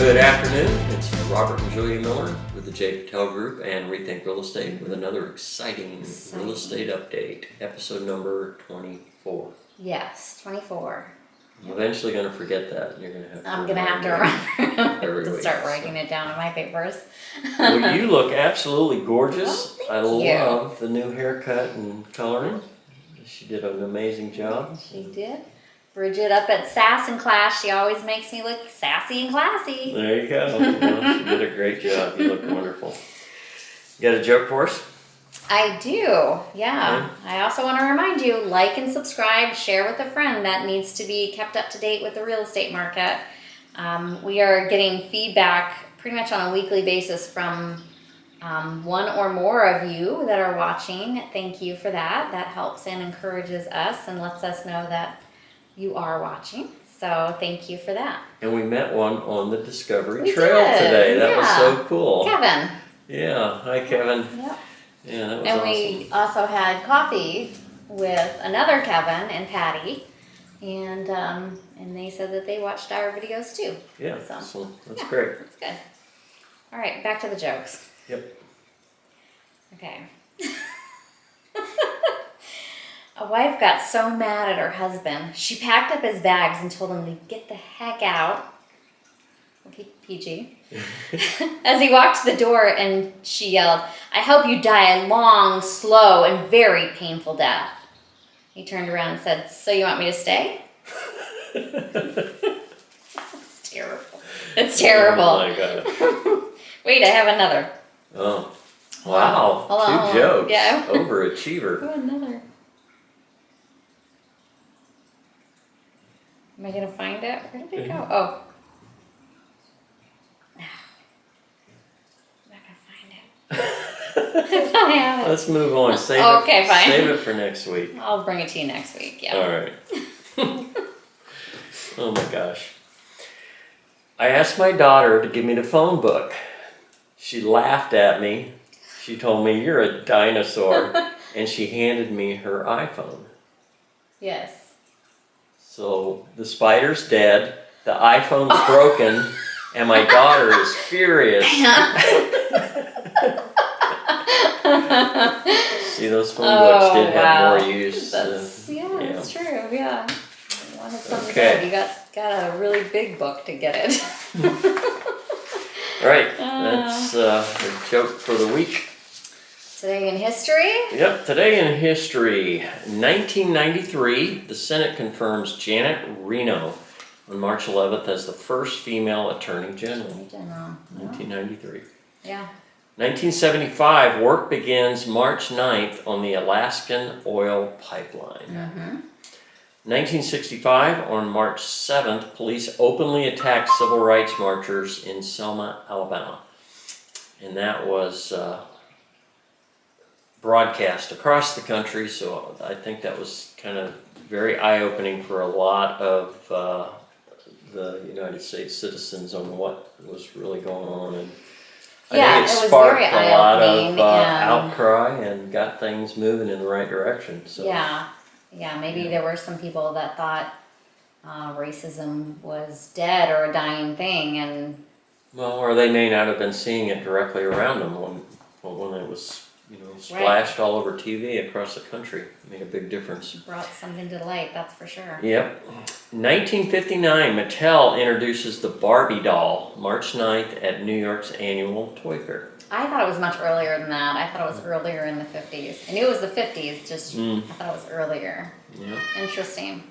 Good afternoon. It's Robert and Julia Miller with the J. Patel Group and Rethink Real Estate with another exciting real estate update, episode number 24. Yes, 24. I'm eventually going to forget that. And you're going to have to I'm going to have to remember to start writing it down in my papers. Well, you look absolutely gorgeous. Oh, I thank you. love the new haircut and coloring. She did an amazing job. She did. Bridget up at Sass and Class, she always makes me look sassy and classy. There you go. Well, she did a great job. You look wonderful. You got a joke for us? I do, yeah. I also want to remind you, like and subscribe, share with a friend. That needs to be kept up to date with the real estate market. We are getting feedback pretty much on a weekly basis from one or more of you that are watching. Thank you for that. That helps and encourages us and lets us know that you are watching. So thank you for that. And we met one on the Discovery We Trail did, today. That was yeah. so cool. Kevin. Yeah. Hi, Kevin. Yep. Yeah, that was And awesome. we also had coffee with another Kevin and Patty, and they said that they watched our videos too. Yeah, So, so that's yeah, great. That's good. All right, back to the jokes. Yep. Okay. A wife got so mad at her husband, she packed up his bags and told him to get the heck out. Okay, PG. As he walked to the door, and she yelled, "I hope you die a long, slow, and very painful death." He turned around and said, "So you want me to stay?" It's terrible. It's terrible. Oh my God. Wait, I have another. Oh. Wow. Hold on, Two jokes. Yeah. Overachiever. Oh, another. Am I going to find it? Where did it go? Oh. I'm not going to find it. I thought I have it. Let's move on. Save Okay, fine. Save it for next week. I'll bring it to you next week. Yeah. All right. Oh my gosh. I asked my daughter to give me the phone book. She laughed at me. She told me, "You're a dinosaur." And she handed me her iPhone. Yes. So the spider's dead, the iPhone's broken, and my daughter is furious. See, those phone books did have more use. That's true. Yeah. You wanted something Okay. good. You got a really big book to get it. All right, that's the joke for the week. Today in history. Yep, today in history, 1993, the Senate confirms Janet Reno on March 11th as the first female Attorney General. 1993. Yeah. 1975, work begins March 9th on the Alaskan oil pipeline. 1965, on March 7th, police openly attacked civil rights marchers in Selma, Alabama. And that was broadcast across the country, so I think that was kind of very eye-opening for a lot of the United States citizens on what was really going on. And I think it was sparked very a lot of eye-opening, outcry and got things moving in the right direction. So. Yeah, maybe there were some people that thought racism was dead or a dying thing, and Well, or they may not have been seeing it directly around them when it was, splashed all over TV across the country. It made a big difference. brought something to light, that's for sure. Yep. 1959, Mattel introduces the Barbie doll, March 9th at New York's annual Toy Fair. I thought it was much earlier than that. I thought it was earlier in the 50s. I knew it was the 50s, just I thought it was earlier. Yep. Interesting.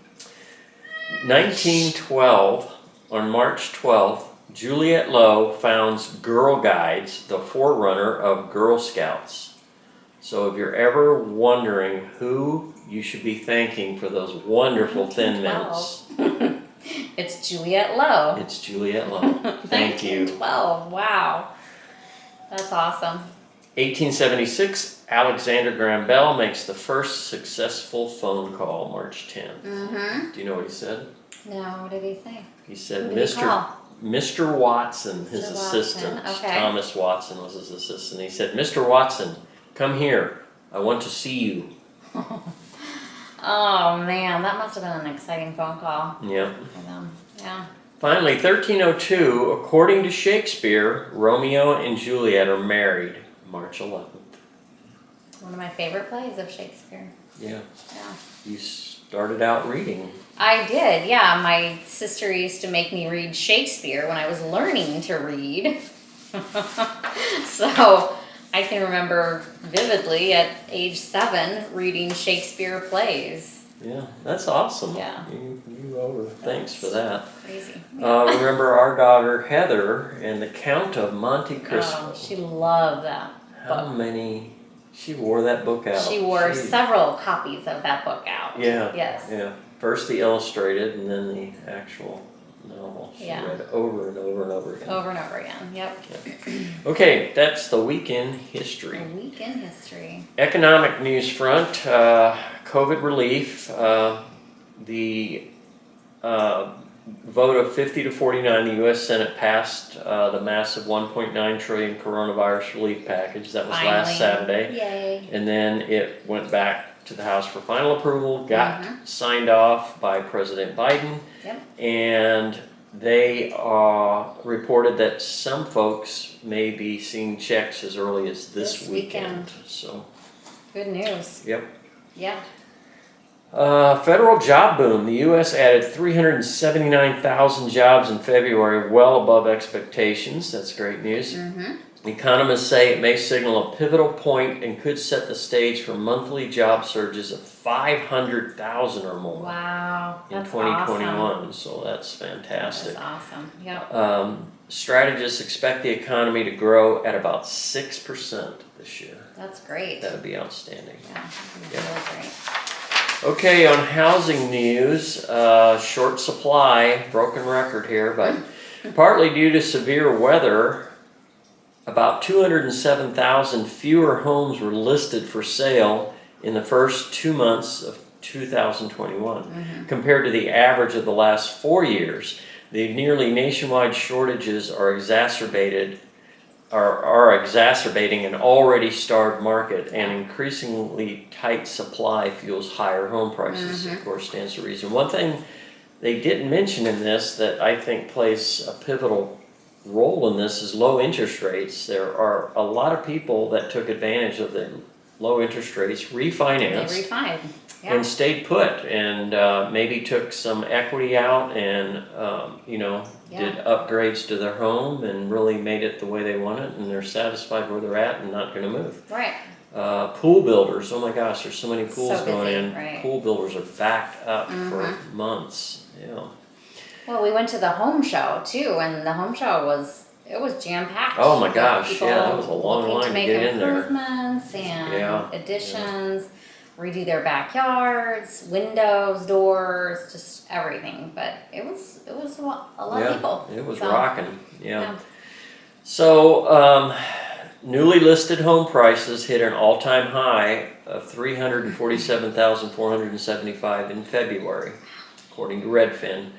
1912, on March 12th, Juliette Lowe founds Girl Guides, the forerunner of Girl Scouts. So if you're ever wondering who you should be thanking for those wonderful Thin Mints, It's Juliette Lowe. it's Juliette Lowe. Thank you. 1912, wow. That's awesome. 1876, Alexander Graham Bell makes the first successful phone call, March 10th. Do you know what he said? No, what did he say? He said, Who did he call? Mr. Watson, his Mr. assistant. Watson, okay. Thomas Watson was his assistant. He said, "Mr. Watson, come here. I want to see you." Oh man, that must have been an exciting phone call Yeah. for them. Yeah. Finally, 1302, according to Shakespeare, Romeo and Juliet are married March 11th. One of my favorite plays of Shakespeare. Yeah. Yeah. You started out reading. I did, yeah. My sister used to make me read Shakespeare when I was learning to read. So I can remember vividly at age 7 reading Shakespeare plays. Yeah, that's awesome. Yeah. You over. Thanks for that. Crazy. Remember our daughter Heather and the Count of Monte Cristo. Oh, she loved that How book. many? She wore that book out. She wore several copies of that book out. Yeah. Yes. Yeah. First the illustrated and then the actual novel. She read over and over and over again. Over and over again. Yep. Okay, that's the week in history. A week in history. Economic news front, COVID relief, the vote of 50 to 49, the U.S. Senate passed the massive 1.9 trillion coronavirus relief package. That was last Saturday. Yay. And then it went back to the House for final approval, got signed off by President Biden. Yep. And they reported that some folks may be seeing checks as early as this weekend. So, good news. yep. Yeah. Federal job boom. The U.S. added 379,000 jobs in February, well above expectations. That's great news. Economists say it may signal a pivotal point and could set the stage for monthly job surges of 500,000 or more. Wow. In That's 2021. awesome. So that's fantastic. That's awesome. Yep. Strategists expect the economy to grow at about 6% this year. That's great. That would be outstanding. Yeah. Really great. Okay, on housing news, short supply, broken record here, but partly due to severe weather, about 207,000 fewer homes were listed for sale in the first 2 months of 2021 compared to the average of the last 4 years. The nearly nationwide shortages are exacerbating an already starved market, and increasingly tight supply fuels higher home prices, of course, stands to reason. One thing they didn't mention in this that I think plays a pivotal role in this is low interest rates. There are a lot of people that took advantage of the low interest rates, refinanced, They refined. Yeah. and stayed put, and maybe took some equity out and did upgrades to their home and really made it the way they want it, and they're satisfied where they're at and not going to move. Right. Pool builders, oh my gosh, there's so many pools going busy, in. right. Pool builders are backed up for months. Yeah. Well, we went to the home show too, and the home show was jam-packed. Oh my gosh, People yeah, that was a long looking line to make get in there. improvements and additions, redo their backyards, windows, doors, just everything. But it was a lot of people. It was So, rocking. Yeah. So, newly listed home prices hit an all-time high of $347,475 in February, according to Redfin.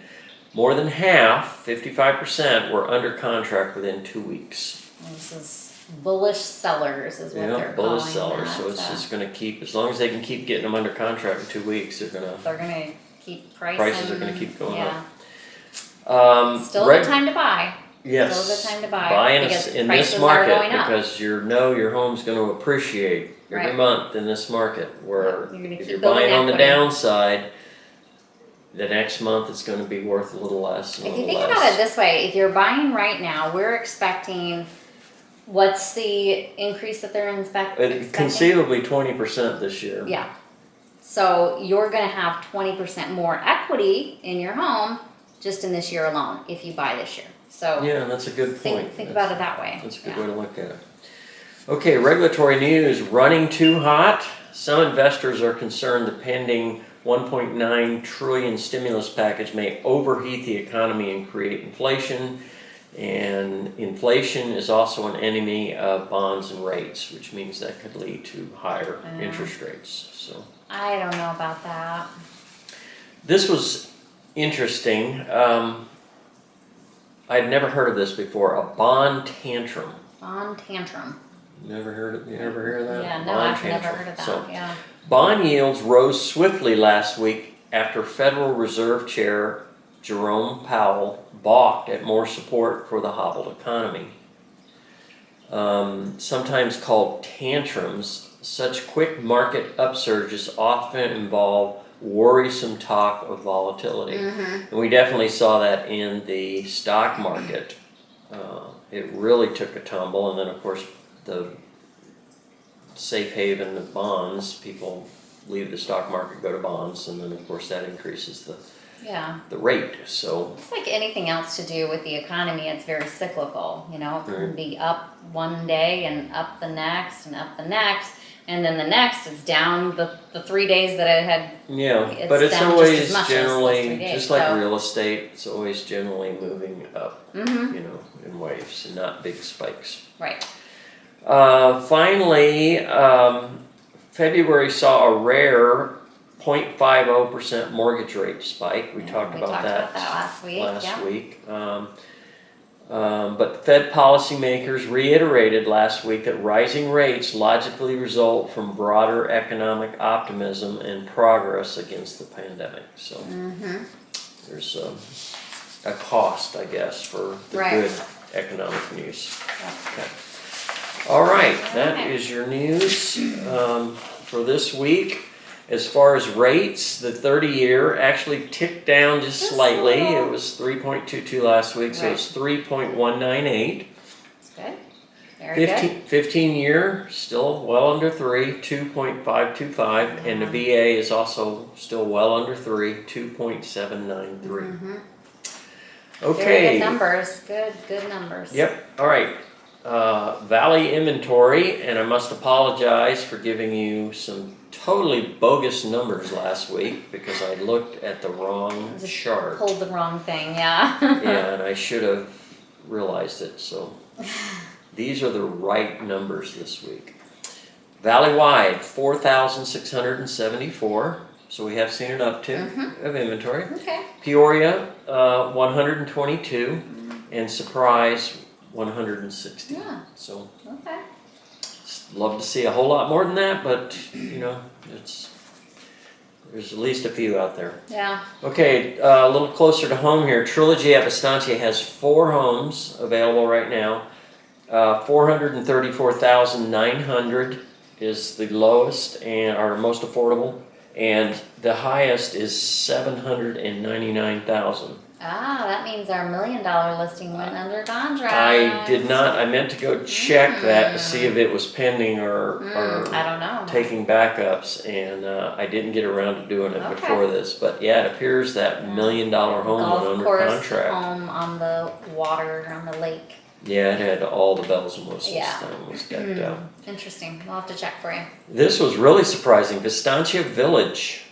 More than half, 55%, were under contract within 2 weeks. This is bullish sellers is what they're bullish calling sellers. that, So it's just going to keep, as long as they can keep getting them under contract in 2 weeks, they're going to keep pricing. prices are going to keep going up. Still a good time to buy. Yes. Still a good time to buy. Buy in because this prices are market going up. because your home's going to appreciate every month in this market. Where if you're buying on the downside, the next month it's going to be worth a little less. If you think about it this way, if you're buying right now, we're expecting, what's the increase that they're expecting? Conceivably 20% this year. Yeah. So you're going to have 20% more equity in your home just in this year alone if you buy this year. So yeah, that's a good point. Think about it that way. That's a good way to look at it. Okay, regulatory news, running too hot. Some investors are concerned the pending 1.9 trillion stimulus package may overheat the economy and create inflation. And inflation is also an enemy of bonds and rates, which means that could lead to higher interest rates. So I don't know about that. this was interesting. I'd never heard of this before, a bond tantrum. Bond tantrum. Never heard of, you ever hear of that? Yeah, no, Bond I've never tantrum. heard of that. So, yeah. bond yields rose swiftly last week after Federal Reserve Chair Jerome Powell balked at more support for the hobbled economy. Sometimes called tantrums, such quick market upsurges often involve worrisome talk of volatility. And we definitely saw that in the stock market. It really took a tumble, and then of course the safe haven of bonds, people leave the stock market, go to bonds, and then of course that increases the rate. So it's like anything else to do with the economy. It's very cyclical. You know, it can be up one day and up the next and up the next, and then the next is down the 3 days that it had. Yeah, but it's always generally days, just like real estate. It's always generally moving up, you know, in waves and not big spikes. Right. Finally, February saw a rare 0.50% mortgage rate spike. We talked about that last week. But Fed policymakers reiterated last week that rising rates logically result from broader economic optimism and progress against the pandemic. So there's a cost, I guess, for the good economic news. Okay. All right, that is your news for this week. As far as rates, the 30-year actually ticked down just slightly. It was 3.22 last week, so it's 3.198. That's good. Very good. 15-year, still well under 3, 2.525. And the VA is also still well under 3, 2.793. Okay. Very good numbers. Good numbers. Yep. All right. Valley inventory, and I must apologize for giving you some totally bogus numbers last week because I looked at the wrong chart. Pulled the wrong thing, yeah. Yeah, and I should have realized it. So these are the right numbers this week. Valley-wide, 4,674. So we have seen an uptick of inventory. Okay. Peoria, 122, and Surprise, 160. Yeah. So okay. Love to see a whole lot more than that, but you know, there's at least a few out there. Yeah. Okay, a little closer to home here. Trilogy at Vistancia has 4 homes available right now. 434,900 is the lowest and our most affordable, and the highest is 799,000. Ah, that means our $1 million listing went under contract. I did not. I meant to go check that to see if it was pending or I don't know. taking backups, and I didn't get around to doing it before this. But yeah, it appears that $1 million home went under contract. Home on the water, on the lake. Yeah, it had all the bells and whistles. Yeah. Thing was decked out. Interesting. We'll have to check for you. This was really surprising. Vistancia Village,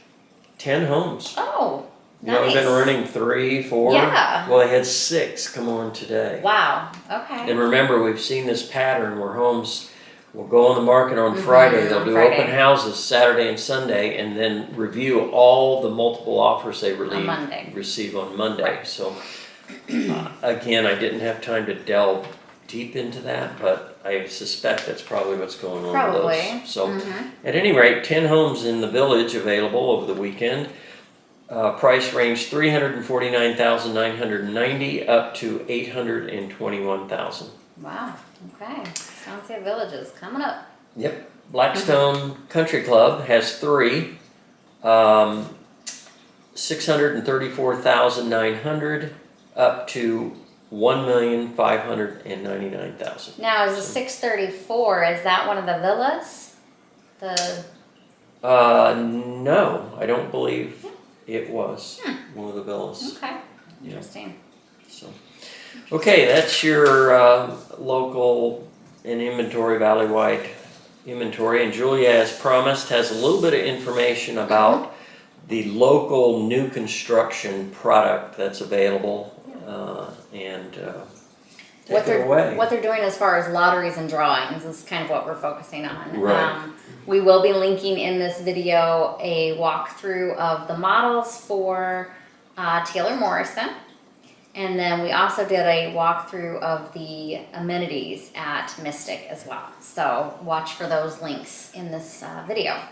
10 homes. Oh. You know, we've been running 3, 4. Yeah. Well, they had 6 come on today. Wow. Okay. And remember, we've seen this pattern where homes will go on the market on Friday. They'll do open houses Saturday and Sunday, and then review all the multiple offers they receive on Monday. Right. So, again, I didn't have time to delve deep into that, but I suspect that's probably what's going on with those. So, at any rate, 10 homes in the village available over the weekend. Price range $349,990 up to $821,000. Wow. Okay. Vistancia Village is coming up. Yep. Blackstone Country Club has 3. 634,900 up to $1,599,000. Now, is the 634? Is that one of the villas? No, I don't believe. It was one of the villas. Okay. Interesting. Yeah. So, okay, that's your local and inventory, valley-wide inventory. And Julia, as promised, has a little bit of information about the local new construction product that's available. Take it away. What they're doing as far as lotteries and drawings is kind of what we're focusing on. Right. We will be linking in this video a walkthrough of the models for Taylor Morrison. And then we also did a walkthrough of the amenities at Mystic as well. So watch for those links in this video.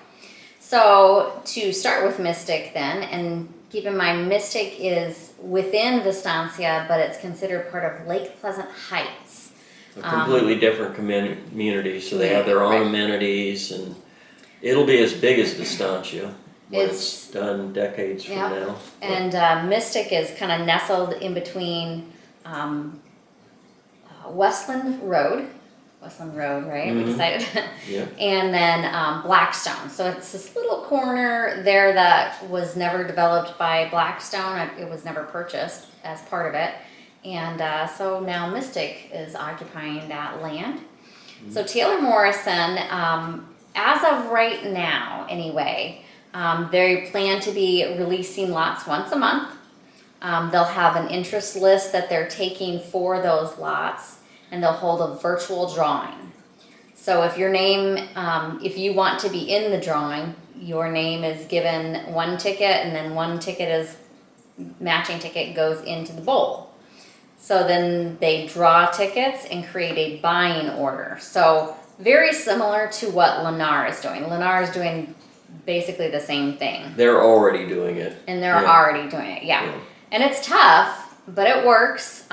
So to start with Mystic then, and keep in mind Mystic is within Vistancia, but it's considered part of Lake Pleasant Heights. A completely different community, so they have their own Right. amenities, and it'll be as big as Vistancia when it's done decades from now. And Mystic is kind of nestled in between Westland Road, right? We decided. Yeah. And then Blackstone. So it's this little corner there that was never developed by Blackstone. It was never purchased as part of it. And so now Mystic is occupying that land. So Taylor Morrison, as of right now anyway, they plan to be releasing lots once a month. They'll have an interest list that they're taking for those lots, and they'll hold a virtual drawing. So if your name, if you want to be in the drawing, your name is given one ticket, and then one ticket is matching ticket goes into the bowl. So then they draw tickets and create a buying order. So very similar to what Lennar is doing. Lennar is doing basically the same thing. They're already doing it. And they're already doing it, yeah. And it's tough, but it works.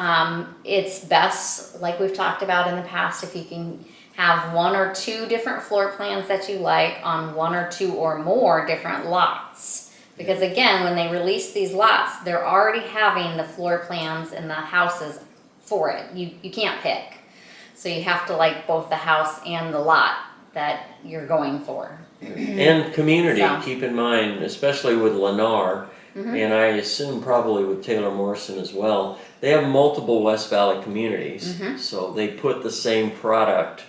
It's best, like we've talked about in the past, if you can have one or two different floor plans that you like on one or two or more different lots. Because again, when they release these lots, they're already having the floor plans and the houses for it. You can't pick. So you have to like both the house and the lot that you're going for. And community, So. keep in mind, especially with Lennar, and I assume probably with Taylor Morrison as well, they have multiple West Valley communities. So they put the same product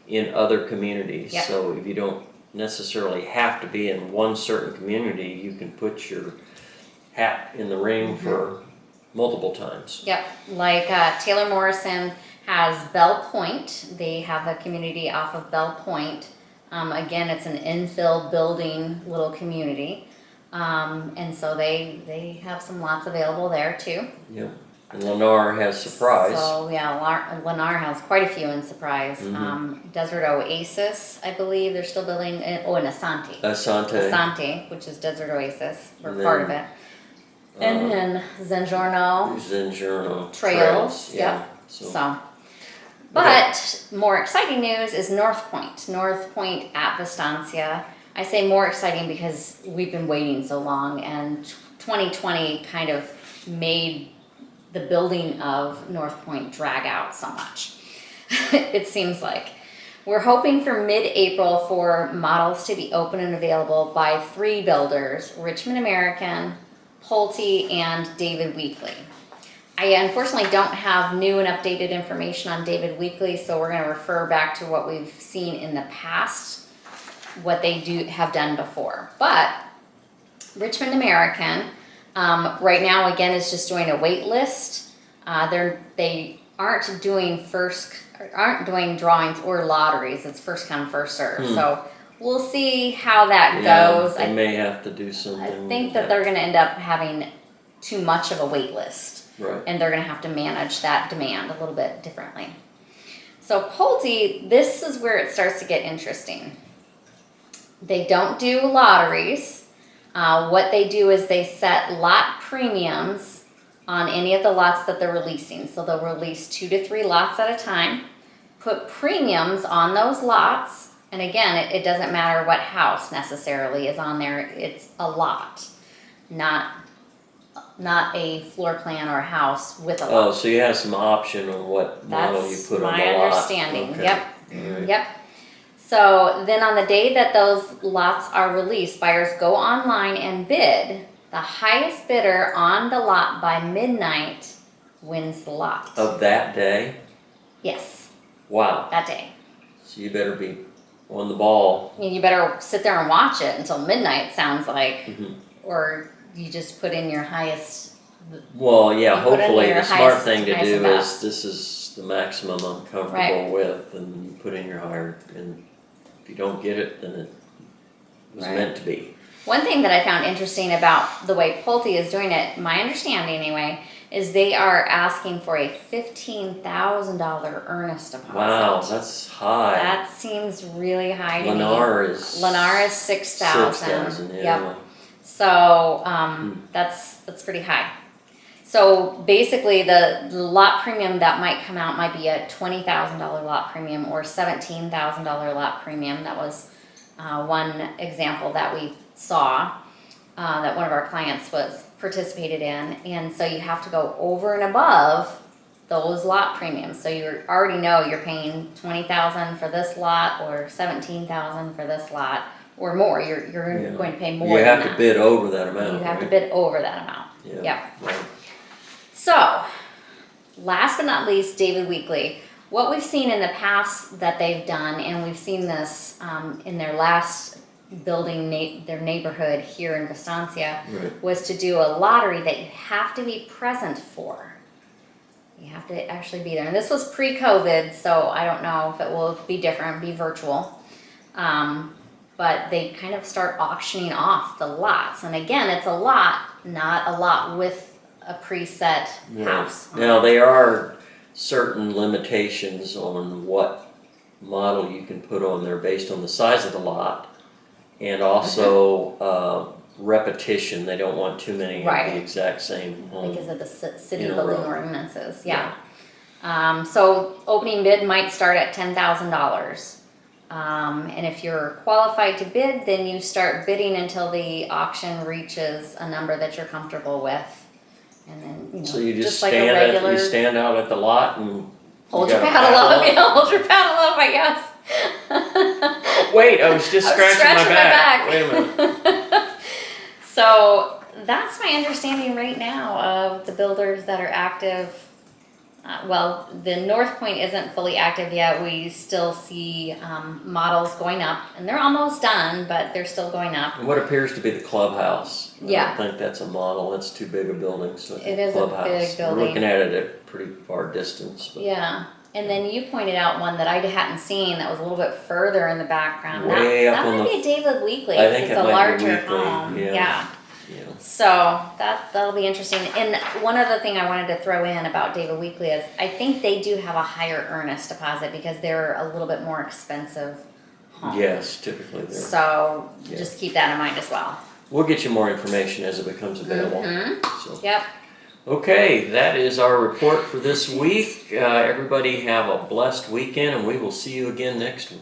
in other communities. Yep. So if you don't necessarily have to be in one certain community, you can put your hat in the ring for multiple times. Yep, like Taylor Morrison has Bell Point. They have a community off of Bell Point. Again, it's an infill building little community. And so they have some lots available there too. Yep. And Lennar has Surprise. So yeah, Lennar has quite a few in Surprise. Desert Oasis, I believe they're still building. And Asante, which is Desert Oasis. We're part of it. And then Zengiorno Trails. Yeah. Yep. So. But more exciting news is North Point. North Point at Vistancia. I say more exciting because we've been waiting so long, and 2020 kind of made the building of North Point drag out so much. It seems like. We're hoping for mid-April for models to be open and available by 3 builders, Richmond American, Pulte, and David Weekley. I unfortunately don't have new and updated information on David Weekley, so we're going to refer back to what we've seen in the past, what they have done before. But Richmond American, right now again is just doing a wait list. They aren't doing drawings or lotteries. It's first come, first serve. So we'll see how that goes. They may have to do something. I think that they're going to end up having too much of a wait list. Right. And they're going to have to manage that demand a little bit differently. So Pulte, this is where it starts to get interesting. They don't do lotteries. What they do is they set lot premiums on any of the lots that they're releasing. So they'll release 2 to 3 lots at a time, put premiums on those lots. And again, it doesn't matter what house necessarily is on there. It's a lot, not a floor plan or a house with a lot. Oh, so you have some option on what model you put on the lot. That's my understanding. Okay. Yep. Right. Yep. So then on the day that those lots are released, buyers go online and bid. The highest bidder on the lot by midnight wins the lot. Of that day? Yes. Wow. That day. So you better be on the ball. I mean, you better sit there and watch it until midnight, sounds like. Or you just put in your highest. Well, yeah, You put in hopefully your the smart highest- thing to highest do and is best. this is the maximum I'm comfortable Right. with, and you put in your higher, and if you don't get it, then it was Right. meant to be. One thing that I found interesting about the way Pulte is doing it, my understanding anyway, is they are asking for a $15,000 earnest deposit. Wow, that's high. That seems really high to me. Lennar is $6,000. Yeah. Yep. So that's pretty high. So basically, the lot premium that might come out might be a $20,000 lot premium or $17,000 lot premium. That was one example that we saw that one of our clients participated in, and so you have to go over and above those lot premiums. So you already know you're paying $20,000 for this lot or $17,000 for this lot or more. You're going to pay more. You than have to that. bid over that amount. You have to right? bid over that amount. Yeah. Yep. Right. So, last but not least, David Weekley. What we've seen in the past that they've done, and we've seen this in their last building, their neighborhood here in Vistancia, Right. was to do a lottery that you have to be present for. You have to actually be there. And this was pre-COVID, so I don't know if it will be different, be virtual. But they kind of start auctioning off the lots. And again, it's a lot, not a lot with a preset house. Now, there are certain limitations on what model you can put on there based on the size of the lot and also repetition. They don't want too many of the exact same home. Because of the city in a building row. ordinances, yeah. So opening bid might start at $10,000. And if you're qualified to bid, then you start bidding until the auction reaches a number that you're comfortable with. And then, So you just like stand a regular, you stand out at the lot and hold you your gotta paddle up. up? Yeah, hold your paddle up, I guess. Wait, I was just scratching my back. Wait a minute. So that's my understanding right now of the builders that are active. Well, the North Point isn't fully active yet. We still see models going up, and they're almost done, but they're still going up. And what appears to be the clubhouse. Yeah. I don't think that's a model. That's too big a building. So It is a big building. We're looking at it at a pretty far distance. But Yeah. And then you pointed out one that I hadn't seen that was a little bit further in the background. Way up that on might the- be David Weekley. I think it's it a might be larger Weekley, home. yeah. Yeah. Yeah. So that'll be interesting. And one other thing I wanted to throw in about David Weekley is I think they do have a higher earnest deposit because they're a little bit more expensive home. Yes, typically they're. So just keep that in mind as well. We'll get you more information as it becomes available. So. Yep. Okay, that is our report for this week. Everybody have a blessed weekend, and we will see you again next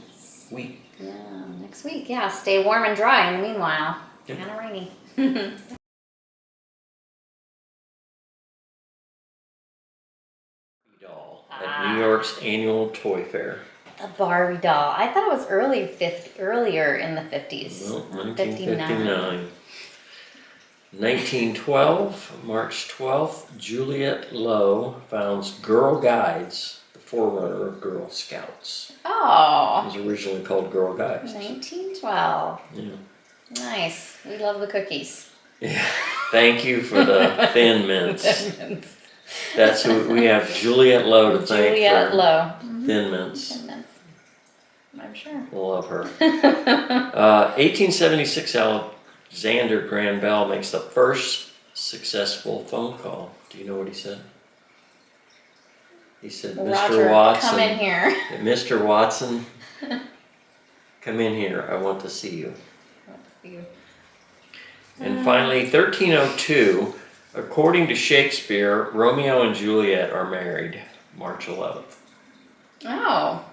week. Yeah, next week. Yeah, stay warm and dry in the meanwhile. Yep. Kind of rainy. Doll at New York's annual toy fair. A Barbie doll. I thought it was earlier in the 50s. Well, 1959. 1912, March 12th, Juliet Lowe founds Girl Guides, the forerunner of Girl Scouts. Oh. It was originally called Girl Guides. 1912. Yeah. Nice. We love the cookies. Yeah. Thank you for the Thin Mints. That's who we have, Juliet Lowe to thank Juliet for Lowe. Thin Mints. Thin Mints. I'm sure. We'll love her. 1876, Alexander Graham Bell makes the first successful phone call. Do you know what he said? He said, Roger, Mr. Watson. come in here. Mr. Watson, come in here. I want to see you. And finally, 1302, according to Shakespeare, Romeo and Juliet are married March 11th. Oh.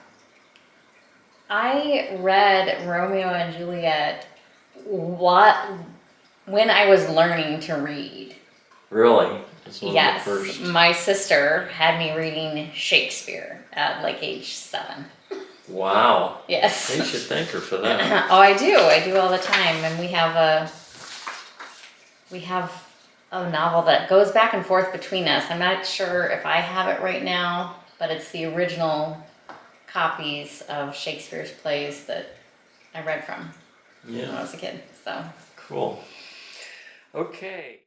I read Romeo and Juliet when I was learning to read. Really? That's one Yes, of the first. my sister had me reading Shakespeare at like age 7. Wow. Yes. You should thank her for that. Oh, I do all the time, and we have a novel that goes back and forth between us. I'm not sure if I have it right now, but it's the original copies of Shakespeare's plays that I read from when I Yeah, was a kid. So cool. Okay.